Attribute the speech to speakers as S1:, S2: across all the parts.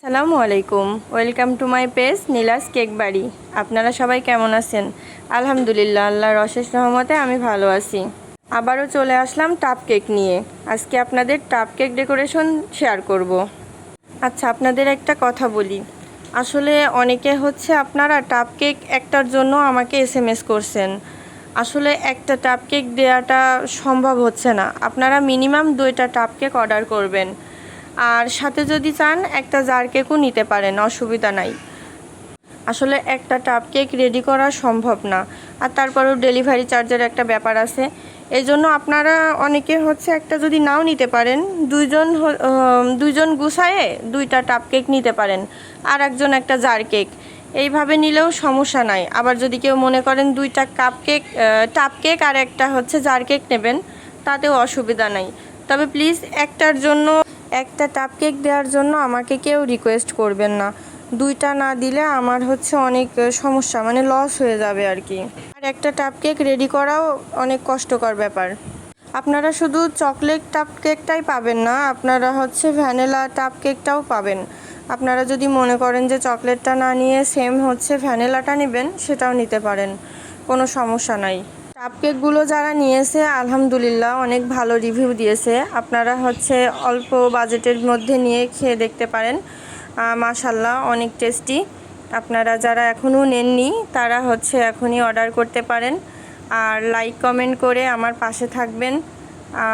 S1: আসসালামু আলাইকুম, welcome to my page Neela's cake বাড়ি। আপনারা সবাই কেমন আছেন? আলহামদুলিল্লাহ, আল্লাহর অশেষ রহমতে আমি ভালো আছি। আবারও চলে আসলাম টাপ কেক নিয়ে। আজকে আপনাদের টাপ কেক ডেকোরেশন শেয়ার করব। আচ্ছা, আপনাদের একটা কথা বলি। আসলে অনেকে আপনারা টাপ কেক একটার জন্য আমাকে SMS করছেন। আসলে একটা টাপ কেক দেওয়াটা সম্ভব হচ্ছে না। আপনারা মিনিমাম 2টা টাপ কেক অর্ডার করবেন। আর সাথে যদি চান একটা জার কেকও নিতে পারেন, অসুবিধা নাই। আসলে একটা টাপ কেক রেডি করা সম্ভব না, আর তারপরেও ডেলিভারি চার্জের একটা ব্যাপার আছে। এই জন্য আপনারা অনেকে একটা যদি নাও নিতে পারেন, দুইজন গুছায়ে 2টা টাপ কেক নিতে পারেন, আর একজন একটা জার কেক। এইভাবে নিলেও সমস্যা নাই। আবার যদি কেউ মনে করেন 2টা টাপ কেক আর একটা জার কেক নেবেন, তাতেও অসুবিধা নাই। তবে প্লিজ একটা টাপ কেক দেওয়ার জন্য আমাকে কেউ রিকোয়েস্ট করবেন না। 2টা না দিলে আমার অনেক সমস্যা, মানে লস হয়ে যাবে আর কি। আর একটা টাপ কেক রেডি করাও অনেক কষ্টকর ব্যাপার। আপনারা শুধু চকলেট টাপ কেকটাই পাবেন না, আপনারা ভ্যানিলা টাপ কেকটাও পাবেন। আপনারা যদি মনে করেন যে চকলেটটা না নিয়ে সেম ভ্যানিলাটা নেবেন, সেটাও নিতে পারেন, কোনো সমস্যা নাই। কাপ কেকগুলো যারা নিয়েছে আলহামদুলিল্লাহ অনেক ভালো রিভিউ দিয়েছে। আপনারা অল্প বাজেটের মধ্যে নিয়ে খেয়ে দেখতে পারেন। মাশাল্লাহ অনেক টেস্টি। আপনারা যারা এখনও নেননি তারা এখনই অর্ডার করতে পারেন। আর লাইক কমেন্ট করে আমার পাশে থাকবেন,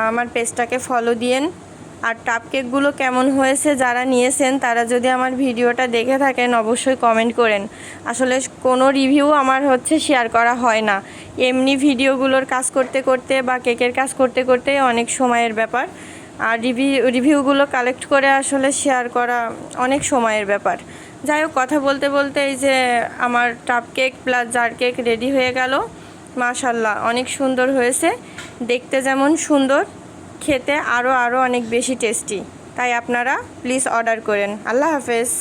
S1: আমার পেজটাকে ফলো দিয়েন। আর টাপ কেকগুলো কেমন হয়েছে যারা নিয়েছেন তারা যদি আমার ভিডিওটা দেখে থাকেন অবশ্যই কমেন্ট করেন। আসলে কোনো রিভিউ আমার শেয়ার করা হয় না, এমনি ভিডিওগুলোর কাজ করতে করতে বা কেকের কাজ করতে করতে অনেক সময়ের ব্যাপার। আর রিভিউগুলো কালেক্ট করে আসলে শেয়ার করা অনেক সময়ের ব্যাপার। যাই হোক, কথা বলতে বলতে এই যে আমার টাপ cake plus jar cake ready হয়ে গেল। মাশাল্লাহ অনেক সুন্দর হয়েছে, দেখতে যেমন সুন্দর, খেতে আরও অনেক বেশি টেস্টি। তাই আপনারা প্লিজ অর্ডার করেন। আল্লাহ হাফেজ।